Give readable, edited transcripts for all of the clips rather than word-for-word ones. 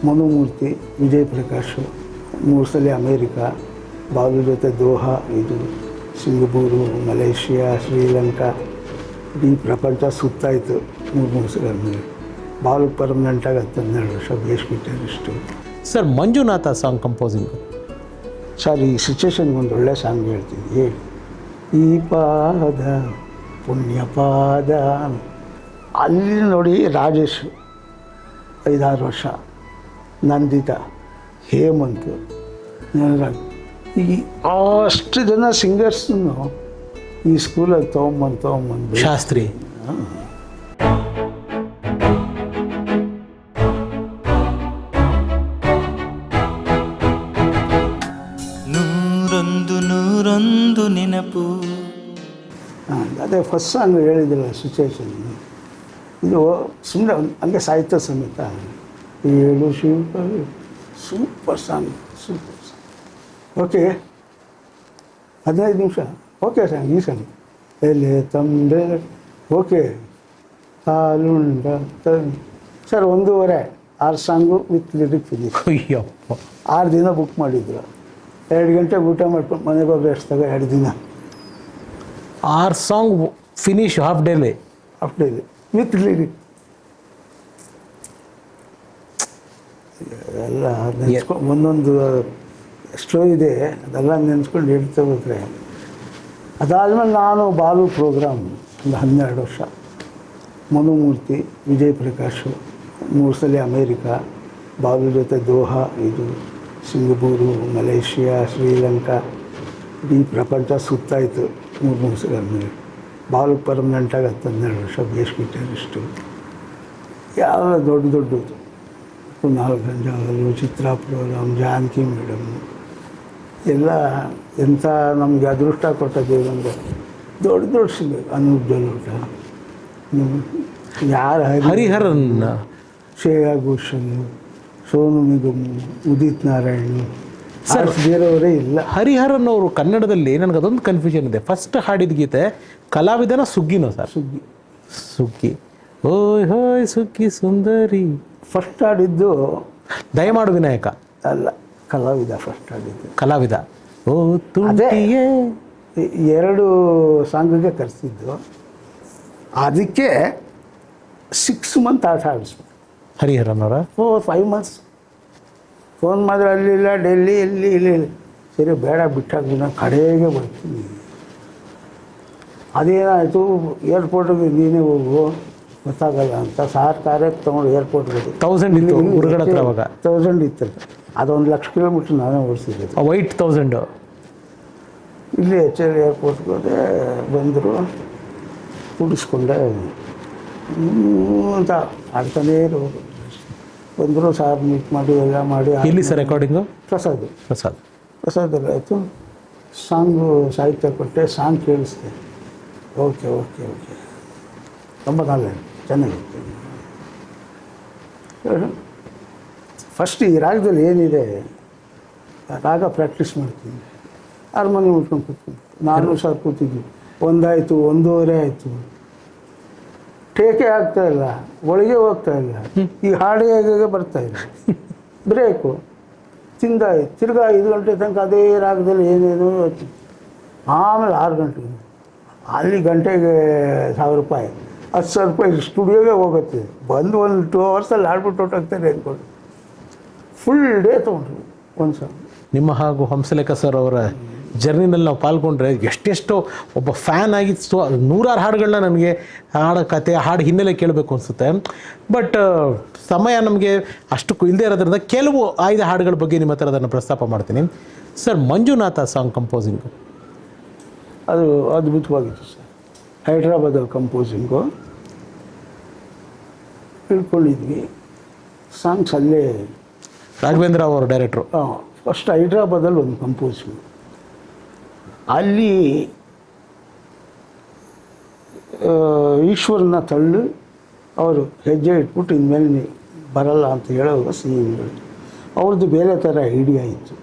ಮನುಮೂರ್ತಿ, ವಿಜಯ್ ಪ್ರಕಾಶ್, 3 ಸಲ ಅಮೇರಿಕಾ, ಬಾಲು ಜೊತೆ ದೋಹಾ, ಇದು ಸಿಂಗಪೂರು, ಮಲೇಷಿಯಾ, ಶ್ರೀಲಂಕಾ, ಇಡೀ ಪ್ರಪಂಚ ಸುತ್ತಾಯಿತು 3 ಸಲ ಮೇಲೆ. ಬಾಲು ಪರ್ಮನೆಂಟಾಗಿ 12 ವರ್ಷ bass guitarist. Sir, Manjunatha song composing. Sir, ಈ ಸಿಚುವೇಶನ್ಗೆ ಒಂದು ಒಳ್ಳೆ ಸಾಂಗ್ ಹೇಳ್ತೀನಿ. ಈ ಪಾದ ಪುಣ್ಯ ಪಾದ, ಅಲ್ಲಿ ನೋಡಿ ರಾಜೇಶ್ 5-6 ವರ್ಷ, ನಂದಿತಾ, ಹೇಮಂತ್, ಈ ಅಷ್ಟು ಜನ ಸಿಂಗರ್ಸನ್ನು ಈ ಸ್ಕೂಲಲ್ಲಿ ತೊಗೊಂಬಂದು ಶಾಸ್ತ್ರಿ. ನೂರೊಂದು ನೆನಪು. ಅದೇ ಫಸ್ಟ್ ಸಾಂಗ್ ಹೇಳಿದಿಲ್ಲ ಸಿಚುವೇಶನ್. ಇದು ಸುಮ್ಮನೆ ಹಂಗೆ ಸಾಹಿತ್ಯ ಸಮೇತ 7 ಶಿವ, ಸೂಪರ್ ಸಾಂಗ್. ಓಕೆ, 15 ನಿಮಿಷ. ಓಕೆ ಸಾಂಗ್, ಈ ಸಾಂಗ್ ಎಲೆ ತಂದೆ. ಓಕೆ, ಹಾಲುಂಡ sir, 1:30 6 song with lyric finish. Ayyappa, 6 ದಿನ ಬುಕ್ ಮಾಡಿದ್ರು. 2 ಗಂಟೆಗೆ ಊಟ ಮಾಡ್ಕೊಂಡು ಮನೆಗೆ ಹೋಗಿ ಎಷ್ಟಾಗ 2 ದಿನ 6 song finish half daily with lyric. ಎಲ್ಲ ನೆನ್ಸ್ಕೊಂಡು ಒಂದೊಂದು ಸ್ಟೋ ಇದೆ, ಅದೆಲ್ಲ ನೆನೆಸ್ಕೊಂಡು ಹೇಳ್ತಾ ಹೋದರೆ. ಅದಾದಮೇಲೆ ನಾನು ಬಾಲು ಪ್ರೋಗ್ರಾಮ್ ಒಂದು 12 ವರ್ಷ, ಮನುಮೂರ್ತಿ, ವಿಜಯ್ ಪ್ರಕಾಶ್, 3 ಸಲ ಅಮೇರಿಕಾ, ಬಾಲು ಜೊತೆ ದೋಹಾ, ಇದು ಸಿಂಗಪೂರು, ಮಲೇಷಿಯಾ, ಶ್ರೀಲಂಕಾ, ಇಡೀ ಪ್ರಪಂಚ ಸುತ್ತಾಯಿತು 3 ಸಲ ಮೇಲೆ. ಬಾಲು ಪರ್ಮನೆಂಟಾಗಿ 12 ವರ್ಷ ಬೇಸ್ ಗಿಟಾರಿಸ್ಟು. ಯಾವ ದೊಡ್ಡ ಕುನಾಲ್ ಗಂಜಾವಲು, ಚಿತ್ರಾ ಪ್ರೋಗ್ರಾಮ್, ಜಾನಕಿ ಮೇಡಮ್ ಎಲ್ಲ ಎಂಥ ನಮಗೆ ಅದೃಷ್ಟ ಕೊಟ್ಟ ದೇವಂದ್ರೆ. ದೊಡ್ಡ ಸಿಂಗರ್, ಅನೂಪ್ ಜಲೋಟ, ಯಾರು ಹರಿಹರನ್, ಶ್ರೇಯಾ ಘೋಷಲ್, ಸೋನು ನಿಗಮ್, ಉದಿತ್ ನಾರಾಯಣ್, ಸರ್ ಬೇರೆಯವರೇ ಇಲ್ಲ. ಹರಿಹರನ್ ಅವರು ಕನ್ನಡದಲ್ಲಿ ನನಗೆ ಅದೊಂದು ಕನ್ಫ್ಯೂಷನ್ ಇದೆ. ಫಸ್ಟ್ ಹಾಡಿದ ಗೀತೆ ಕಲಾವಿದನ ಸುಗ್ಗಿನೋ ಸರ್? ಸುಗ್ಗಿ. ಓಯ್ ಹೋಯ್ ಸುಗ್ಗಿ ಸುಂದರಿ. ಫಸ್ಟ್ ಹಾಡಿದ್ದು ದಯಮಾಡು ವಿನಾಯಕ ಅಲ್ಲ, ಕಲಾವಿದ ಫಸ್ಟ್ ಹಾಡಿದ್ದು. ಕಲಾವಿದ. ಓ ತುಂಟಿಯೇ. 2 ಸಾಂಗಿಗೆ ಕರೆಸಿದ್ದು. ಅದಕ್ಕೆ 6 ಮಂತ್ ಆಟ ಆಡಿಸ್ಬೇಕು ಹರಿಹರನ್ ಅವರ. 5 ಮಂತ್ಸ್ ಫೋನ್ ಮಾಡಿದ್ರೆ ಅಲ್ಲಿಲ್ಲ, ಡೆಲ್ಲಿ ಇಲ್ಲಿ. ಸರಿ ಬೇಡ, ಬಿಟ್ಟಾಗ್ಬಿಡ, ಕಡೆಗೆ ಬರ್ತೀನಿ. ಅದೇನಾಯಿತು, ಏರ್ಪೋರ್ಟಿಗೆ ನೀನೇ ಹೋಗು, ಗೊತ್ತಾಗಲ್ಲ ಅಂತ ಸಾರ್ ಕಾರೇ ತೊಗೊಂಡು ಏರ್ಪೋರ್ಟ್ಗೆ 1000 ಇತ್ತು ಗುರುಗಳ ಹತ್ರ ಅವಾಗ. 1000 ಇತ್ತಲ್ಲ, ಅದು 1 ಲಕ್ಷ ಕಿಲೋಮೀಟ್ರ್ ನಾನೇ ಓಡಿಸಿದ್ದೆ. ವೈಟ್ 1000 ಇಲ್ಲಿ HL ಏರ್ಪೋರ್ಟ್ಗೆ ಹೋದೆ. ಬಂದರು, ಕೂಡಿಸ್ಕೊಂಡೆ ಅಂತ ಆಡ್ತಾನೇ ಇರೋದು. ಬಂದರು, ಸಾರ್ ಮೀಟ್ ಮಾಡಿ ಎಲ್ಲ ಮಾಡಿ. ಇಲ್ಲಿ ಸರ್ ರೆಕಾರ್ಡಿಂಗು ಪ್ರಸಾದ್ ಆಯಿತು. ಸಾಂಗು ಸಾಹಿತ್ಯ ಕೊಟ್ಟೆ, ಸಾಂಗ್ ಕೇಳಿಸ್ದೆ. ಓಕೆ 94 ಚೆನ್ನಾಗಿತ್ತು. ಫಸ್ಟ್ ಈ ರಾಗದಲ್ಲಿ ಏನಿದೆ, ರಾಗ ಪ್ರಾಕ್ಟೀಸ್ ಮಾಡ್ತೀನಿ. ಹಾರ್ಮೋನಿಯಂ ಉಟ್ಕೊಂಡು ಕೂತ್ಕೊಂಡು ನಾನು ಸರ್ ಕೂತಿದ್ವಿ. 1 ಆಯಿತು, 1:30 ಆಯಿತು. ಟೇಕೆ ಆಗ್ತಾಯಿಲ್ಲ, ಒಳಗೆ ಹೋಗ್ತಾಯಿಲ್ಲ. ಈ ಹಾಡು ಹೇಗೆ ಬರ್ತಾಯಿಲ್ಲ. ಬ್ರೇಕು ತಿಂದಾಯ್ತು. ತಿರ್ಗಾ 5 ಗಂಟೆ ತನಕ ಅದೇ ರಾಗದಲ್ಲಿ ಏನೇನು. ಆಮೇಲೆ 6 ಗಂಟೆಗೆ ಅಲ್ಲಿ ಗಂಟೆಗೆ 1000 ರೂಪಾಯಿ, 10,000 ರೂಪಾಯಿ ಸ್ಟುಡಿಯೋಗೆ ಹೋಗುತ್ತೆ. ಬಂದು ಒಂದು 2 ಅವರ್ಸಲ್ಲಿ ಆಡ್ಬಿಟ್ಟು ಹೊಟ್ಟೋಗ್ತಾರೆ ಅಂದ್ಕೊಂಡು ಫುಲ್ ಡೇ ತೊಗೊಂಡ್ರು ಒಂದು ಸಾಂಗ್. ನಿಮ್ಮ ಹಾಗೂ ಹಂಸಲೇಖ ಸರ್ ಅವರ ಜರ್ನಿನಲ್ಲಿ ನಾವು ಪಾಲ್ಗೊಂಡ್ರೆ ಎಷ್ಟೆಷ್ಟೋ ಒಬ್ಬ ಫ್ಯಾನ್ ಆಗಿ 100 ಹಾಡುಗಳನ್ನ ನನಗೆ ಹಾಡು ಕತೆ, ಹಾಡು ಹಿನ್ನೆಲೆ ಕೇಳಬೇಕು ಅನಿಸುತ್ತೆ. ಬಟ್ ಸಮಯ ನಮಗೆ ಅಷ್ಟಕ್ಕೂ ಇಲ್ಲದೆ ಇರೋದ್ರಿಂದ ಕೆಲವು ಆಯ್ದ ಹಾಡುಗಳ ಬಗ್ಗೆ ನಿಮ್ಮ ಹತ್ರ ಅದನ್ನು ಪ್ರಸ್ತಾಪ ಮಾಡ್ತೀನಿ. ಸರ್, ಮಂಜುನಾಥ ಸಾಂಗ್ ಕಂಪೋಸಿಂಗು ಅದು ಅದ್ಭುತವಾಗಿತ್ತು ಸರ್. ಹೈದ್ರಾಬಾದಲ್ಲಿ ಕಂಪೋಸಿಂಗು ತಿಳ್ಕೊಂಡಿದ್ವಿ. ಸಾಂಗ್ಸ್ ಅಲ್ಲೇ ರಾಘವೇಂದ್ರ ಅವರು ಡೈರೆಕ್ಟ್ರು. ಫಸ್ಟ್ ಹೈದ್ರಾಬಾದಲ್ಲಿ ಒಂದು ಕಂಪೋಸಿಂಗ್. ಅಲ್ಲಿ ಈಶ್ವರನ ತಳ್ಳಿ ಅವರು ಹೆಜ್ಜೆ ಇಟ್ಬಿಟ್ಟು ಇನ್ಮೇಲೆ ಬರಲ್ಲ ಅಂತ ಹೇಳೋವಾಗ ಸೀನ್ಗಳು ಅವ್ರದ್ದು ಬೇರೆ ಥರ ಐಡಿಯಾ ಇತ್ತು.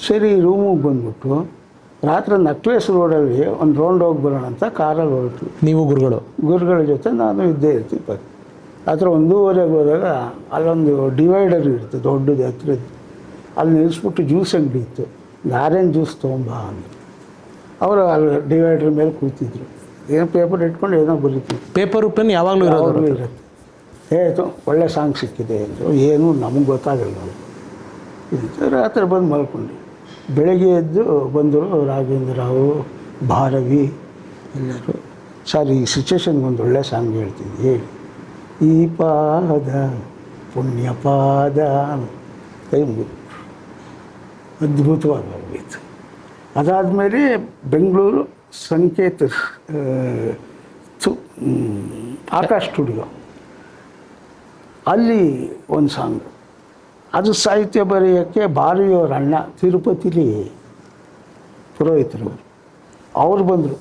ಸರಿ, ರೂಮಿಗೆ ಬಂದ್ಬಿಟ್ಟು ರಾತ್ರಿ ನಕ್ಲೇಸ್ ರೋಡಲ್ಲಿ ಒಂದು ರೌಂಡ್ ಹೋಗಿ ಬರೋಣ ಅಂತ ಕಾರಲ್ಲಿ ಹೊರಟು. ನೀವು ಗುರುಗಳ ಜೊತೆ ನಾನು ಇದ್ದೇ ಇರ್ತೀವಿ. ಹತ್ರ 1:30 ಹೋದಾಗ ಅಲ್ಲೊಂದು ಡಿವೈಡರ್ ಇರುತ್ತೆ ದೊಡ್ಡದು ಹತ್ರದ್ದು, ಅಲ್ಲಿ ನಿಲ್ಲಿಸ್ಬಿಟ್ಟು ಜ್ಯೂಸ್ ಅಂಗಡಿ ಇತ್ತು, ಆರೆಂಜ್ ಜ್ಯೂಸ್ ತೊಗೊಂಬ ಅಂದರು. ಅವರು ಅಲ್ಲಿ ಡಿವೈಡರ್ ಮೇಲೆ ಕೂತಿದ್ರು, ಏನೋ ಪೇಪರ್ ಇಟ್ಕೊಂಡು ಏನೋ ಬರೀತಿದ್ರು. ಪೇಪರು ಪೆನ್ ಯಾವಾಗಲೂ ಇರೋದು ಇರುತ್ತೆ. ಏತು ಒಳ್ಳೆ ಸಾಂಗ್ ಸಿಕ್ಕಿದೆ ಅಂದರು. ಏನೂ ನಮಗೆ ಗೊತ್ತಾಗಲ್ಲ ಅವರು. ರಾತ್ರಿ ಬಂದು ಮಲ್ಕೊಂಡು ಬೆಳಗ್ಗೆ ಎದ್ದು ಬಂದರು ರಾಘವೇಂದ್ರ ರಾವ್, ಭಾರವಿ ಎಲ್ಲರೂ. ಸರ್ ಈ ಸಿಚುವೇಶನ್ಗೆ ಒಂದು ಒಳ್ಳೆ ಸಾಂಗ್ ಹೇಳ್ತೀನಿ, ಹೇಳಿ. ಈ ಪಾದ ಪುಣ್ಯ ಪಾದ ಕೈ ಮುಗಿದು ಅದ್ಭುತವಾಗಿ ಹೋಗಿತ್ತು. ಅದಾದಮೇಲೆ ಬೆಂಗಳೂರು ಸಂಕೇತ ಆಕಾಶ್ ಸ್ಟುಡಿಯೋ, ಅಲ್ಲಿ ಒಂದು ಸಾಂಗು, ಅದು ಸಾಹಿತ್ಯ ಬರೆಯೋಕ್ಕೆ ಭಾರವಿಯವರ ಅಣ್ಣ ತಿರುಪತಿಲಿ ಪುರೋಹಿತರು ಅವ್ರು ಬಂದರು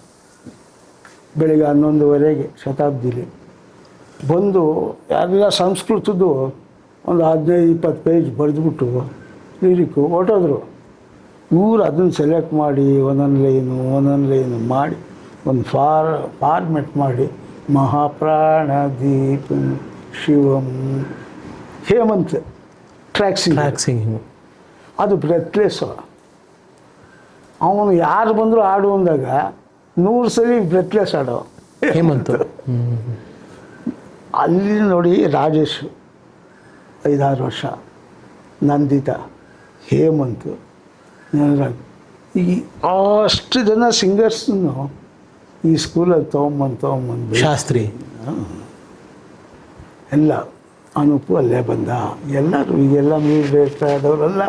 ಬೆಳಿಗ್ಗೆ 11:30 ಶತಾಬ್ದಿಲಿ ಬಂದು ಎಲ್ಲ ಸಂಸ್ಕೃತದ್ದು ಒಂದು 15-20 ಪೇಜ್ ಬರೆದ್ಬಿಟ್ಟು ಲಿರಿಕ್ಕು ಹೊರಟೋದ್ರು. ಇವರು ಅದನ್ನು ಸೆಲೆಕ್ಟ್ ಮಾಡಿ ಒಂದೊಂದು ಲೈನು ಮಾಡಿ ಒಂದು ಫಾರ್ಮೆಟ್ ಮಾಡಿ ಮಹಾಪ್ರಾಣ ದೀಪ ಶಿವಂ ಹೇಮಂತ್ ಟ್ರ್ಯಾಕ್ ಸಿಂಗಿಂಗ್ ಅದು ಬ್ರೆತ್ಲೆಸ್ಸು. ಅವನು ಯಾರು ಬಂದರೂ ಆಡು ಅಂದಾಗ 100 ಸಲ ಬ್ರೆತ್ಲೆಸ್ ಆಡೋ ಹೇಮಂತ್. ಅಲ್ಲಿ ನೋಡಿ ರಾಜೇಶ್ 5-6 ವರ್ಷ, ನಂದಿತಾ, ಹೇಮಂತ್, ಈ ಅಷ್ಟು ಜನ ಸಿಂಗರ್ಸನ್ನು ಈ ಸ್ಕೂಲಲ್ಲಿ ತೊಗೊಂಬಂದು ಶಾಸ್ತ್ರಿ ಎಲ್ಲ ಅನೂಪು ಅಲ್ಲೇ ಬಂದ, ಎಲ್ಲರೂ ಈಗೆಲ್ಲ ಬೇಕಾದವರೆಲ್ಲ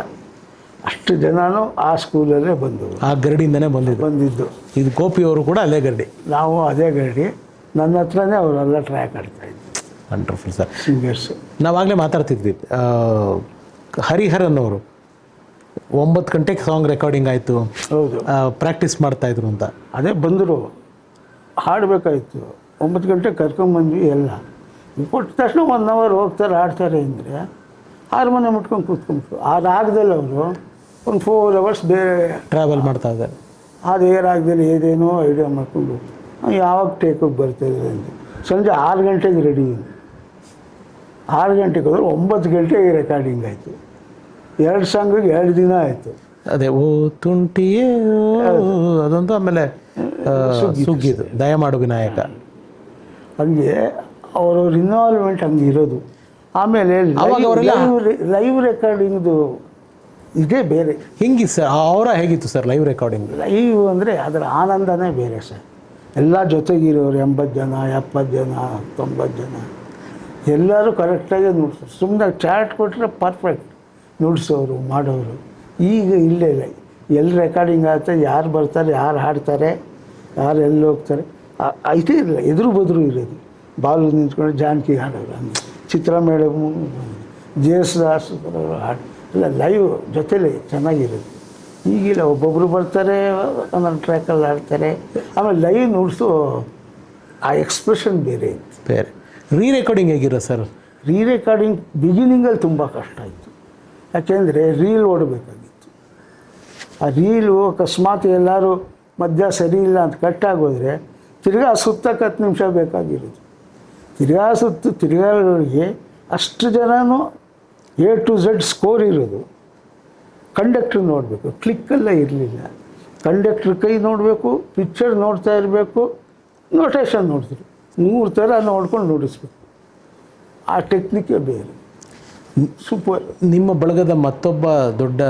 ಅಷ್ಟು ಜನನೂ ಆ ಸ್ಕೂಲಲ್ಲೇ ಬಂದವರು, ಆ ಗರಡಿಯಿಂದನೇ ಬಂದಿದ್ದು. ಇದು ಗೋಪಿಯವರು ಕೂಡ ಅಲ್ಲೇ ಗರಡಿ, ನಾವು ಅದೇ ಗರಡಿ. ನನ್ನ ಹತ್ರನೇ ಅವರೆಲ್ಲ ಟ್ರ್ಯಾಕ್ ಆಡ್ತಾಯಿದ್ರು. Wonderful sir. ಸಿಂಗರ್ಸು ನಾವಾಗಲೇ ಮಾತಾಡ್ತಿದ್ವಿ, ಹರಿಹರನ್ ಅವರು 9 ಗಂಟೆಗೆ ಸಾಂಗ್ ರೆಕಾರ್ಡಿಂಗ್ ಆಯಿತು, ಹೌದು, ಪ್ರಾಕ್ಟೀಸ್ ಮಾಡ್ತಾಯಿದ್ರು ಅಂತ. ಅದೇ ಬಂದರು, ಹಾಡಬೇಕಾಯ್ತು. 9 ಗಂಟೆಗೆ ಕರ್ಕೊಂಬಂದ್ವಿ. ಎಲ್ಲ ಕೊಟ್ಟ ತಕ್ಷಣ 1 ಅವರ್ ಹೋಗ್ತಾರೆ ಆಡ್ತಾರೆ ಅಂದರೆ ಹಾರ್ಮೋನಿಯಂ ಮುಟ್ಕೊಂಡು ಕೂತ್ಕೊಂಡ್ರು. ಆ ರಾಗದಲ್ಲಿ ಅವರು ಒಂದು 4 ಅವರ್ಸ್ ಬೇರೆ ಟ್ರಾವೆಲ್ ಮಾಡ್ತಾ ಇದ್ದಾರೆ. ಅದು ರಾಗದಲ್ಲಿ ಏನೇನೋ ಐಡಿಯಾ ಮಾಡ್ಕೊಂಡು ಯಾವಾಗ ಟೇಕೋಗಿ ಬರ್ತದೆ ಅಂತ ಸಂಜೆ 6 ಗಂಟೆಗೆ ರೆಡಿ. 6 ಗಂಟೆಗೆ ಹೋದ್ರೆ 9 ಗಂಟೆಗೆ ರೆಕಾರ್ಡಿಂಗ್ ಆಯಿತು. 2 ಸಾಂಗಿಗೆ 2 ದಿನ ಆಯಿತು. ಅದೇ ಓ ತುಂಟಿಯೇ ಅದೊಂದು, ಆಮೇಲೆ ಸುಗ್ಗಿದು ದಯಮಾಡು ವಿನಾಯಕ. ಹಂಗೆ ಅವ್ರವ್ರ ಇನ್ವಾಲ್ವ್ಮೆಂಟ್ ಹಂಗೆ ಇರೋದು. ಆಮೇಲೆ ಲೈವ್ ರೆಕಾರ್ಡಿಂಗ್ದು ಇದೇ ಬೇರೆ. ಹೆಂಗಿತ್ತು ಸರ್ ಅವರ, ಹೇಗಿತ್ತು ಸರ್ ಲೈವ್ ರೆಕಾರ್ಡಿಂಗ್? ಲೈವ್ ಅಂದರೆ ಅದರ ಆನಂದನೇ ಬೇರೆ ಸರ್. ಎಲ್ಲ ಜೊತೆಗಿರೋರು 80 ಜನ 70 ಜನ 90 ಜನ ಎಲ್ಲರೂ ಕರೆಕ್ಟಾಗಿ ನುಡ್ಸೋರು. ಸುಮ್ಮನೆ ಚಾಟ್ ಕೊಟ್ಟರೆ ಪರ್ಫೆಕ್ಟ್ ನುಡ್ಸೋರು ಮಾಡೋರು. ಈಗ ಇಲ್ಲೇ ಇಲ್ಲ, ಎಲ್ಲಿ ರೆಕಾರ್ಡಿಂಗ್ ಆಗುತ್ತೆ, ಯಾರು ಬರ್ತಾರೆ, ಯಾರು ಹಾಡ್ತಾರೆ, ಯಾರು ಎಲ್ಲಿ ಹೋಗ್ತಾರೆ, ಇದೇ ಇಲ್ಲ. ಎದುರು ಬದ್ರು ಇರೋದು. ಬಾಲು ನಿಂತ್ಕೊಂಡು ಜಾನಕಿ ಹಾಡೋರು, ಹಂಗೆ ಚಿತ್ರ ಮೇಡಮ್, ಜೇಸುದಾಸ್ ಹಾಡು ಎಲ್ಲ ಲೈವ್ ಜೊತೆಲಿ ಚೆನ್ನಾಗಿರೋದು. ಈಗಿಲ್ಲ, ಒಬ್ಬೊಬ್ಬರು ಬರ್ತಾರೆ ಒಂದೊಂದು ಟ್ರ್ಯಾಕಲ್ಲಿ ಆಡ್ತಾರೆ. ಆಮೇಲೆ ಲೈವ್ ನುಡ್ಸು ಆ ಎಕ್ಸ್ಪ್ರೆಷನ್ ಬೇರೆ ಇತ್ತು. ಬೇರೆ ರೀ ರೆಕಾರ್ಡಿಂಗ್ ಹೇಗಿರೋ ಸರ್? ರೀ ರೆಕಾರ್ಡಿಂಗ್ ಬಿಗಿನಿಂಗಲ್ಲಿ ತುಂಬ ಕಷ್ಟ ಆಯಿತು. ಯಾಕೆಂದರೆ ರೀಲ್ ಓಡಬೇಕಾಗಿತ್ತು. ಆ ರೀಲು ಅಕಸ್ಮಾತ್ ಎಲ್ಲರೂ ಮಧ್ಯ ಸರಿ ಇಲ್ಲ ಅಂತ ಕಟ್ಟಾಗೋದ್ರೆ ತಿರ್ಗಾ ಸುತ್ತಕ್ಕೆ 10 ನಿಮಿಷ ಬೇಕಾಗಿರೋದು. ತಿರ್ಗಾಗಳಿಗೆ ಅಷ್ಟು ಜನನೂ A to Z ಸ್ಕೋರ್ ಇರೋದು. ಕಂಡಕ್ಟ್ರ್ ನೋಡಬೇಕು, ಕ್ಲಿಕ್ಕೆಲ್ಲ ಇರಲಿಲ್ಲ. ಕಂಡಕ್ಟ್ರ್ ಕೈ ನೋಡಬೇಕು, ಪಿಕ್ಚರ್ ನೋಡ್ತಾ ಇರಬೇಕು, ನೋಟೇಷನ್ ನೋಡ್ತಾರೆ. 3 ಥರ ನೋಡ್ಕೊಂಡು ನುಡಿಸ್ಬೇಕು. ಆ ಟೆಕ್ನಿಕೇ ಬೇರೆ. ಸೂಪರ್. ನಿಮ್ಮ ಬಳಗದ ಮತ್ತೊಬ್ಬ ದೊಡ್ಡ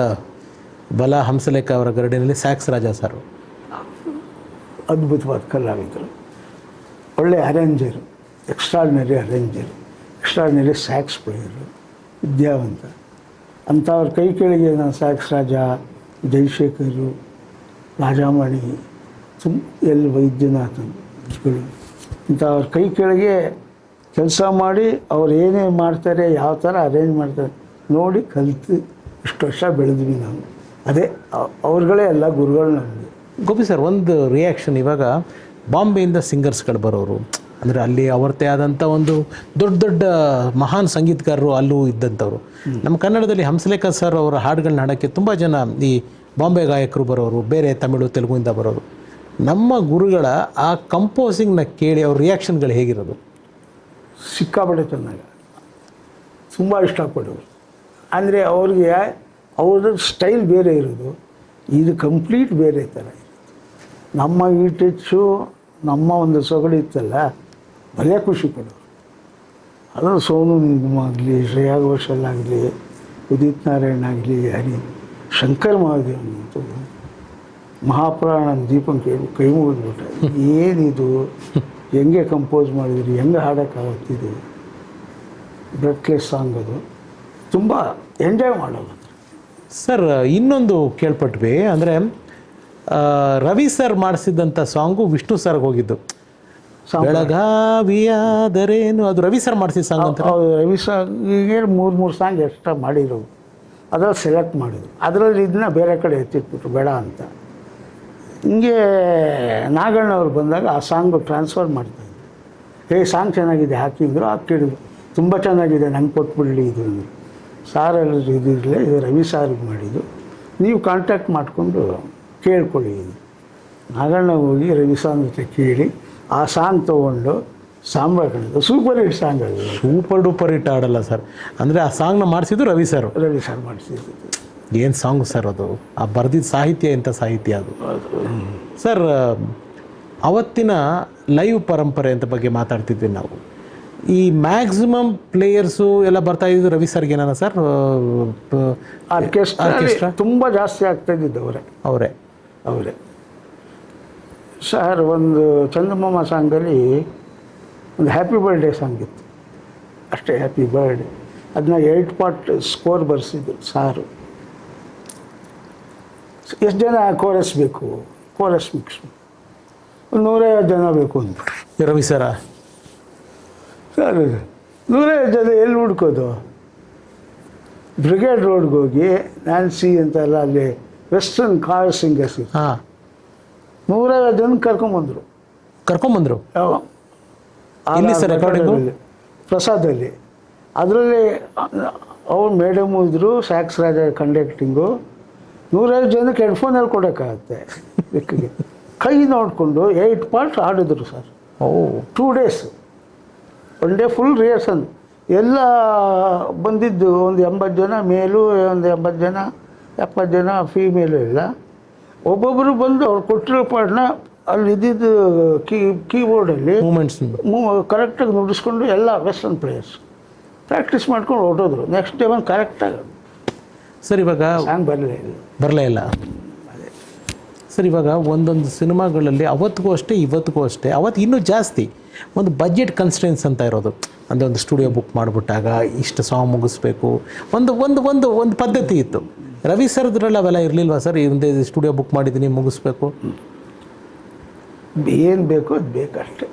ಬಲ ಹಂಸಲೇಖ ಅವರ ಗರಡಿನಲ್ಲಿ ಸ್ಯಾಕ್ಸ್ ರಾಜ ಸರ್, ಅದ್ಭುತವಾದ ಕಲಾವಿದರು, ಒಳ್ಳೆ ಅರೇಂಜರು, ಎಕ್ಸ್ಟ್ರಾರ್ಡಿನರಿ ಅರೇಂಜರು, ಎಕ್ಸ್ಟ್ರಾರ್ಡಿನರಿ ಸ್ಯಾಕ್ಸ್ ಪ್ಲೇಯರು, ವಿದ್ಯಾವಂತ. ಅಂಥವ್ರ ಕೈ ಕೆಳಗೆ ನಾನು ಸ್ಯಾಕ್ಸ್ ರಾಜ, ಜಯಶೇಖರು, ರಾಜಾಮಣಿ, ಎಲ್ ವೈದ್ಯನಾಥನ್ ಇಂಥವ್ರ ಕೈ ಕೆಳಗೆ ಕೆಲಸ ಮಾಡಿ ಅವ್ರು ಏನೇ ಮಾಡ್ತಾರೆ, ಯಾವ ಥರ ಅರೇಂಜ್ ಮಾಡ್ತಾರೆ ನೋಡಿ ಕಲಿತು ಇಷ್ಟು ವರ್ಷ ಬೆಳೆದ್ವಿ ನಾವು. ಅದೇ ಅವ್ರುಗಳೇ ಎಲ್ಲ ಗುರುಗಳು ನಮಗೆ. ಗೋಪಿ ಸರ್, ಒಂದು ರಿಯಾಕ್ಷನ್, ಇವಾಗ ಬಾಂಬೆಯಿಂದ ಸಿಂಗರ್ಸ್ಗಳು ಬರೋರು ಅಂದರೆ ಅಲ್ಲಿ ಅವರದೇ ಆದಂಥ ಒಂದು ದೊಡ್ಡ ದೊಡ್ಡ ಮಹಾನ್ ಸಂಗೀತಗಾರರು ಅಲ್ಲೂ ಇದ್ದಂಥವ್ರು. ನಮ್ಮ ಕನ್ನಡದಲ್ಲಿ ಹಂಸಲೇಖ ಸರ್ ಅವರ ಹಾಡುಗಳನ್ನ ಹಾಡೋಕ್ಕೆ ತುಂಬ ಜನ ಈ ಬಾಂಬೆ ಗಾಯಕರು ಬರೋರು, ಬೇರೆ ತಮಿಳು ತೆಲುಗುವಿಂದ ಬರೋರು. ನಮ್ಮ ಗುರುಗಳ ಆ ಕಂಪೋಸಿಂಗ್ನ ಕೇಳಿ ಅವ್ರ ರಿಯಾಕ್ಷನ್ಗಳು ಹೇಗಿರೋದು? ಸಿಕ್ಕಾಪಟ್ಟೆ ಚೆನ್ನಾಗಿ ತುಂಬ ಇಷ್ಟಪಡೋರು. ಅಂದರೆ ಅವ್ರಿಗೆ ಅವ್ರದ್ದು ಸ್ಟೈಲ್ ಬೇರೆ ಇರೋದು, ಇದು ಕಂಪ್ಲೀಟ್ ಬೇರೆ ಥರ ಇರೋದು. ನಮ್ಮ ಈ ಟಚ್ಚು ನಮ್ಮ ಒಂದು ಸೊಗಡು ಇತ್ತಲ್ಲ, ಭಲೇ ಖುಷಿ ಪಡೋರು. ಅದು ಸೋನು ನಿಗಮ್ ಆಗಲಿ, ಶ್ರೇಯಾ ಘೋಷಾಲ್ ಆಗಲಿ, ಉದಿತ್ ನಾರಾಯಣ್ ಆಗಲಿ, ಹರಿ ಶಂಕರ್ ಮಹಾದೇವನ್ ಅಂತೂ ಮಹಾಪ್ರಾಣ ದೀಪಂ ಕೈ ಮುಗಿದ್ಬಿಟ್ಟ. ಏನಿದು, ಹೆಂಗೆ ಕಂಪೋಸ್ ಮಾಡಿದ್ರಿ, ಹೆಂಗೆ ಹಾಡೋಕ್ಕಾಗತ್ತಿದು, ಬ್ರೆತ್ಲೆಸ್ ಸಾಂಗ್ ಅದು. ತುಂಬ ಎಂಜಾಯ್ ಮಾಡೋದು. ಸರ್ ಇನ್ನೊಂದು ಕೇಳ್ಪಟ್ವಿ, ಅಂದರೆ ರವಿ ಸರ್ ಮಾಡಿಸಿದಂಥ ಸಾಂಗು ವಿಷ್ಣು ಸರ್ಗೆ ಹೋಗಿದ್ದು, ಬೆಳಗಾವಿಯಾದರೇನು, ಅದು ರವಿ ಸರ್ ಮಾಡಿಸಿದ ಸಾಂಗ್ ಅಂತ. ಹೌದು, ರವಿ ಸಾಂಗಿಗೆ 3 ಸಾಂಗ್ ಎಕ್ಸ್ಟ್ರಾ ಮಾಡಿರೋದು, ಅದ್ರಲ್ಲಿ ಸೆಲೆಕ್ಟ್ ಮಾಡಿದ್ರು. ಅದರಲ್ಲಿ ಇದನ್ನ ಬೇರೆ ಕಡೆ ಎತ್ತಿಟ್ಬಿಟ್ರು ಬೇಡ ಅಂತ. ಹಿಂಗೆ ನಾಗಣ್ಣವ್ರು ಬಂದಾಗ ಆ ಸಾಂಗು ಟ್ರಾನ್ಸ್ಫರ್ ಮಾಡ್ತಾಯಿದ್ರು. ಸಾಂಗ್ ಚೆನ್ನಾಗಿದೆ ಹಾಕಿದ್ರು, ಹಾಕಿಡಿದ್ರು. ತುಂಬ ಚೆನ್ನಾಗಿದೆ, ನಂಗೆ ಕೊಟ್ಬಿಡಲಿ ಇದು ಅಂದರು. ಸಾರಲ್ಲಿ ಇದಿರಲಿಲ್ಲ, ಇದು ರವಿ ಸಾರಿಗೆ ಮಾಡಿದ್ದು, ನೀವು ಕಾಂಟ್ಯಾಕ್ಟ್ ಮಾಡಿಕೊಂಡು ಕೇಳ್ಕೊಳ್ಳಿ ಇದು. ನಾಗಣ್ಣ ಹೋಗಿ ರವಿ ಸಾಂಗ್ ಜೊತೆ ಕೇಳಿ ಆ ಸಾಂಗ್ ತೊಗೊಂಡು ಸಾಂಬಾರ್ ಕಣಿದ್ರು. ಸೂಪರ್ ಹಿಟ್ ಸಾಂಗ್ ಅದು. ಸೂಪರ್ ಡೂಪರ್ ಹಿಟ್ ಆಡಲ್ಲ ಸರ್. ಅಂದರೆ ಆ ಸಾಂಗ್ನ ಮಾಡಿಸಿದ್ದು ರವಿ ಸರ್. ರವಿ ಸಾರ್ ಮಾಡಿಸಿದ್ದು. ಏನು ಸಾಂಗು ಸರ್ ಅದು, ಆ ಬರೆದಿದ್ದ ಸಾಹಿತ್ಯ ಎಂಥ ಸಾಹಿತ್ಯ ಅದು. ಸರ್ ಅವತ್ತಿನ ಲೈವ್ ಪರಂಪರೆ ಅಂತ ಬಗ್ಗೆ ಮಾತಾಡ್ತಿದ್ವಿ ನಾವು. ಈ ಮ್ಯಾಕ್ಸಿಮಮ್ ಪ್ಲೇಯರ್ಸು ಎಲ್ಲ ಬರ್ತಾ ಇದ್ದು ರವಿ ಸರ್ಗೆ ಏನಾರ ಸರ್? ಆರ್ಕೆಸ್ಟ್ರಾ ತುಂಬ ಜಾಸ್ತಿ ಆಗ್ತಾಯಿದ್ದು ಅವರೇ ಸರ್. ಒಂದು ಚಂದಮಾಮ ಸಾಂಗಲ್ಲಿ ಒಂದು ಹ್ಯಾಪಿ ಬರ್ಡೇ ಸಾಂಗ್ ಇತ್ತು ಅಷ್ಟೇ, ಹ್ಯಾಪಿ ಬರ್ಡೇ. ಅದನ್ನ 8 ಪಾರ್ಟ್ ಸ್ಕೋರ್ ಬರೆಸಿದ್ರು ಸಾರು. ಎಷ್ಟು ಜನ ಕೋರಸ್ ಬೇಕು, ಕೋರಸ್ ಮಿಕ್ಸ್ 150 ಜನ ಬೇಕು ಅಂತ ರವಿ ಸರ. ಸರ್ 150 ಜನ ಎಲ್ಲಿ ಹುಡ್ಕೋದು? ಬ್ರಿಗೇಡ್ ರೋಡ್ಗೆ ಹೋಗಿ ನ್ಯಾನ್ಸಿ ಅಂತೆಲ್ಲ ಅಲ್ಲಿ ವೆಸ್ಟರ್ನ್ ಕಾರ್ ಸಿಂಗರ್ಸ್ ಇತ್ತು. ಹಾಂ, 150 ಜನ ಕರ್ಕೊಂಬಂದರು. ಇಲ್ಲಿ ಸರ್ ರೆಕಾರ್ಡಿಂಗು ಪ್ರಸಾದಲ್ಲಿ. ಅದರಲ್ಲಿ ಅವ್ರು ಮೇಡಮು ಇದ್ದರು, ಸ್ಯಾಕ್ಸ್ ರಾಜ ಕಂಡಕ್ಟಿಂಗು. 150 ಜನಕ್ಕೆ ಹೆಡ್ಫೋನಲ್ಲಿ ಕೊಡೋಕ್ಕಾಗತ್ತೆ ಬೆಕ್ಕಿಗೆ. ಕೈ ನೋಡಿಕೊಂಡು 8 ಪಾರ್ಟ್ ಆಡಿದ್ರು sir. 2 days, 1 day full rehearsal. ಎಲ್ಲ ಬಂದಿದ್ದು ಒಂದು 80 ಜನ ಮೇಲು, ಒಂದು 80 ಜನ 70 ಜನ ಫೀಮೇಲು ಎಲ್ಲ. ಒಬ್ಬೊಬ್ಬರು ಬಂದು ಅವ್ರು ಕೊಟ್ಟಿರೋ ಪಾರ್ಟ್ನ ಅಲ್ಲಿ ಇದ್ದಿದ್ದು ಕೀಬೋರ್ಡಲ್ಲಿ ಮೂಮೆಂಟ್ಸ್ ಕರೆಕ್ಟಾಗಿ ನುಡಿಸ್ಕೊಂಡು ಎಲ್ಲ ವೆಸ್ಟರ್ನ್ ಪ್ಲೇಯರ್ಸ್ ಪ್ರಾಕ್ಟೀಸ್ ಮಾಡ್ಕೊಂಡು ಹೊರಟೋದ್ರು. ನೆಕ್ಸ್ಟ್ ಡೇ ಬಂದು ಕರೆಕ್ಟಾಗಿ ಸರ್ ಇವಾಗ ಸಾಂಗ್ ಬರಲೇ ಇಲ್ಲ ಸರ್. ಇವಾಗ ಒಂದೊಂದು ಸಿನಿಮಾಗಳಲ್ಲಿ ಅವತ್ತಿಗೂ ಅಷ್ಟೇ ಇವತ್ತಿಗೂ ಅಷ್ಟೇ, ಅವತ್ತು ಇನ್ನೂ ಜಾಸ್ತಿ ಒಂದು ಬಜೆಟ್ ಕನ್ಸ್ಟೆನ್ಸ್ ಅಂತ ಇರೋದು. ಅಂದರೆ ಒಂದು ಸ್ಟುಡಿಯೋ ಬುಕ್ ಮಾಡಿಬಿಟ್ಟಾಗ ಇಷ್ಟು ಸಾಂಗ್ ಮುಗಿಸ್ಬೇಕು, ಒಂದು ಒಂದು ಒಂದು ಒಂದು ಪದ್ಧತಿ ಇತ್ತು. ರವಿ ಸರ್ದ್ರಲ್ಲಿ ಅವೆಲ್ಲ ಇರಲಿಲ್ವಾ ಸರ್? ಒಂದೇ ಸ್ಟುಡಿಯೋ ಬುಕ್ ಮಾಡಿದ್ದೀನಿ ಮುಗಿಸ್ಬೇಕು, ಏನು ಬೇಕೋ ಅದು ಬೇಕಷ್ಟೆ.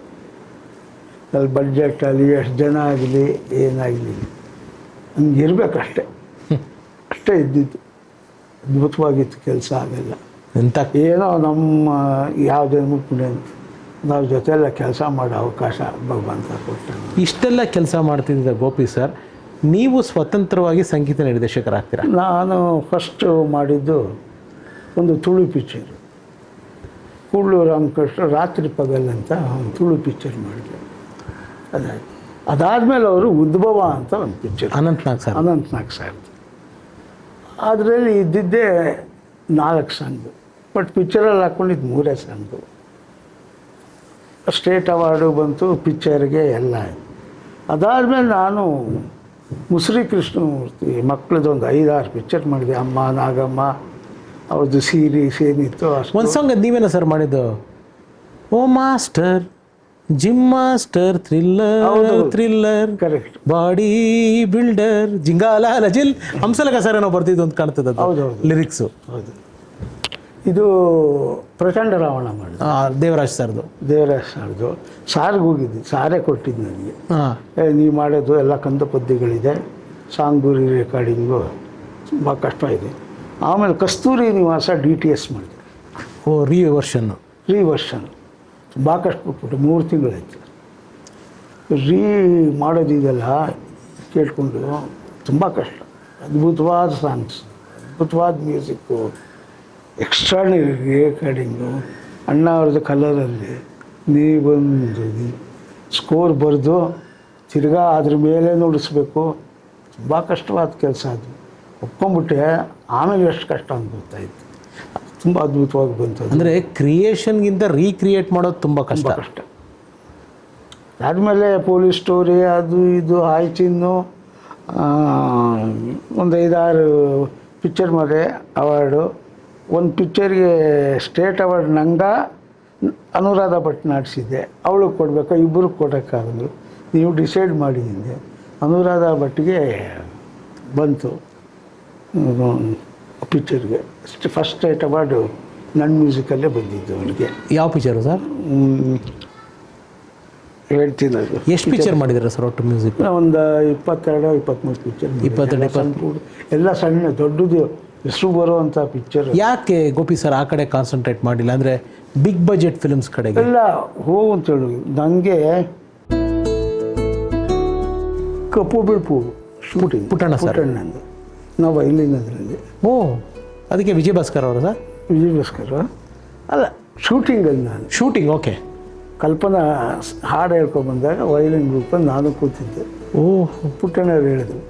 ಅಲ್ಲಿ ಬಡ್ಜೆಟಲ್ಲಿ ಎಷ್ಟು ಜನ ಆಗಲಿ ಏನಾಗಲಿ ಹಂಗೆ ಇರಬೇಕಷ್ಟೆ. ಅಷ್ಟೇ ಇದ್ದಿದ್ದು. ಅದ್ಭುತವಾಗಿತ್ತು ಕೆಲಸ. ಆಗೆಲ್ಲ ಎಂಥ ಏನೋ ನಮ್ಮ ಯಾವುದೇ ಮುಖ್ಯ ನಾವು ಜೊತೆಲ್ಲ ಕೆಲಸ ಮಾಡೋ ಅವಕಾಶ ಭಗವಂತ ಕೊಟ್ಟ. ಇಷ್ಟೆಲ್ಲ ಕೆಲಸ ಮಾಡ್ತಿದ್ದ ಗೋಪಿ ಸರ್, ನೀವು ಸ್ವತಂತ್ರವಾಗಿ ಸಂಗೀತ ನಿರ್ದೇಶಕರಾಗ್ತೀರಾ? ನಾನು ಫಸ್ಟು ಮಾಡಿದ್ದು ಒಂದು ತುಳು ಪಿಕ್ಚರು, ಕೂಡ್ಲು ರಾಮಕೃಷ್ಣ ರಾತ್ರಿ ಪಗಲ್ ಅಂತ ಒಂದು ತುಳು ಪಿಕ್ಚರ್ ಮಾಡಿದ್ರು. ಅದಾಯ್ತು. ಅದಾದಮೇಲೆ ಅವರು ಉದ್ಭವ ಅಂತ ಒಂದು ಪಿಕ್ಚರ್, ಅನಂತನಾಗ್ ಸಾರ್ದು. ಅದರಲ್ಲಿ ಇದ್ದಿದ್ದೇ 4 ಸಾಂಗು, ಬಟ್ ಪಿಕ್ಚರಲ್ಲಿ ಹಾಕ್ಕೊಂಡಿದ್ದು 3 ಸಾಂಗು. ಸ್ಟೇಟ್ ಅವಾರ್ಡು ಬಂತು ಪಿಕ್ಚರ್ಗೆ, ಎಲ್ಲ ಆಯಿತು. ಅದಾದಮೇಲೆ ನಾನು ಮುಸುರಿ ಕೃಷ್ಣಮೂರ್ತಿ ಮಕ್ಕಳದ್ದು ಒಂದು 5-6 ಪಿಕ್ಚರ್ ಮಾಡಿದೆ. ಅಮ್ಮ, ನಾಗಮ್ಮ, ಅವ್ರದ್ದು ಸೀರೀಸ್ ಏನಿತ್ತು ಅಷ್ಟು. ಒಂದು ಸಾಂಗ್ ನೀವೇನ ಸರ್ ಮಾಡಿದ್ದು? Oh master, gym master, thriller, correct, body builder, ಜಿಂಗಾಲ ಜಿಲ್, ಹಂಸಲೇಖ ಸರ್ ಏನೋ ಬರ್ತಿದ್ದು ಅಂತ ಕಾಣ್ತದೆ. ಹೌದು ಲಿರಿಕ್ಸು. ಹೌದು. ಇದು ಪ್ರಚಂಡ ರಾವಣ ಮಾಡಿದ್ದು ದೇವರಾಜ್ ಸರ್ದು. ಸಾರಿಗೆ ಹೋಗಿದ್ದು, ಸಾರೇ ಕೊಟ್ಟಿದ್ದು ನನಗೆ. ನೀವು ಮಾಡೋದು ಎಲ್ಲ ಕಂದ ಪದ್ಯಗಳಿದೆ, ಸಾಂಗು ರೆಕಾರ್ಡಿಂಗು ತುಂಬ ಕಷ್ಟ ಇದೆ. ಆಮೇಲೆ ಕಸ್ತೂರಿ ನಿವಾಸ DTS ಮಾಡಿದೆ. ರಿವರ್ಷನ್ ತುಂಬ ಕಷ್ಟಪಟ್ಬಿಟ್ಟು 3 ತಿಂಗಳಾಯ್ತು. ಮಾಡೋದಿದೆಲ್ಲ ಕೇಳಿಕೊಂಡು ತುಂಬ ಕಷ್ಟ. ಅದ್ಭುತವಾದ ಸಾಂಗ್ಸ್, ಅದ್ಭುತವಾದ ಮ್ಯೂಸಿಕ್ಕು, ಎಕ್ಸ್ಟ್ರಾರ್ಡಿನರಿ ರೆಕಾರ್ಡಿಂಗು. ಅಣ್ಣ ಅವ್ರದ್ದು ಕಲರಲ್ಲಿ ನೀವೊಂದು ಸ್ಕೋರ್ ಬರೆದು ತಿರ್ಗಾ ಅದ್ರ ಮೇಲೆ ನುಡಿಸ್ಬೇಕು. ತುಂಬ ಕಷ್ಟವಾದ ಕೆಲಸ ಅದು. ಒಪ್ಕೊಂಡ್ಬಿಟ್ಟೆ, ಆಮೇಲೆ ಎಷ್ಟು ಕಷ್ಟ ಅಂತ ಗೊತ್ತಾಯಿತು. ತುಂಬ ಅದ್ಭುತವಾಗಿ ಬಂತು. ಅಂದರೆ ಕ್ರಿಯೇಷನ್ಗಿಂತ ರೀಕ್ರಿಯೇಟ್ ಮಾಡೋದು ತುಂಬ ಕಷ್ಟ. ತುಂಬ ಕಷ್ಟ. ಆದಮೇಲೆ ಪೊಲೀಸ್ ಸ್ಟೋರಿ ಅದು ಇದು ಆಯ್ತು. ಇನ್ನು ಒಂದು 5-6 ಪಿಕ್ಚರ್ ಮಾಡಿದೆ, ಅವಾರ್ಡು. ಒಂದು ಪಿಕ್ಚರ್ಗೆ ಸ್ಟೇಟ್ ಅವಾರ್ಡ್ ನಂಗೆ ಅನುರಾಧ ಭಟ್ ನಾಡಿಸಿದ್ದೆ. ಅವಳಿಗೆ ಕೊಡಬೇಕು, ಇಬ್ಬರಿಗೆ ಕೊಡೋಕ್ಕಾಗಲು. ನೀವು ಡಿಸೈಡ್ ಮಾಡಿದ್ದೆ. ಅನುರಾಧ ಭಟ್ಗೆ ಬಂತು ಪಿಕ್ಚರ್ಗೆ. ಫಸ್ಟ್ ಸ್ಟೇಟ್ ಅವಾರ್ಡು ನನ್ನ ಮ್ಯೂಸಿಕಲ್ಲೇ ಬಂದಿದ್ದು ಅವಳಿಗೆ. ಯಾವ ಪಿಕ್ಚರು ಸರ್? ಹೇಳ್ತೀನಿ ಅದು. ಎಷ್ಟು ಪಿಕ್ಚರ್ ಮಾಡಿದ್ದೀರಾ ಸರ್ ಒಟ್ಟು ಮ್ಯೂಸಿಕ್? ಒಂದು 22-23 ಪಿಕ್ಚರ್. 22 ಎಲ್ಲ ಸಣ್ಣ ದೊಡ್ಡದು ಹೆಸರು ಬರುವಂಥ ಪಿಕ್ಚರ್. ಯಾಕೆ ಗೋಪಿ ಸರ್ ಆ ಕಡೆ ಕಾನ್ಸಂಟ್ರೇಟ್ ಮಾಡಿಲ್ಲ, ಅಂದರೆ ಬಿಗ್ ಬಜೆಟ್ ಫಿಲ್ಮ್ಸ್ ಕಡೆಗೆ? ಎಲ್ಲ ಹೋಗು ಅಂತೇಳಿ ನನಗೆ ಕಪ್ಪು ಬಿಳುಪು ಶೂಟಿಂಗ್ ಪುಟ್ಟಣ್ಣ ಸರ್. ಪುಟ್ಟಣ್ಣಂದು ನಾವು ಇಲ್ಲಿನದ್ರಲ್ಲಿ. ಓ, ಅದಕ್ಕೆ ವಿಜಯ್ ಭಾಸ್ಕರ್ ಅವರು ಸರ್? ವಿಜಯ್ ಭಾಸ್ಕರ್ ಅಲ್ಲ, ಶೂಟಿಂಗಲ್ಲಿ ನಾನು. Shooting, okay. ಕಲ್ಪನಾ ಹಾಡು ಹೇಳ್ಕೊಂಡ್ಬಂದಾಗ ವಯಲಿನ್ ಗ್ರೂಪಲ್ಲಿ ನಾನು ಕೂತಿದ್ದೆ. ಓಹ್, ಪುಟ್ಟಣ್ಣವ್ರು ಹೇಳಿದ್ರು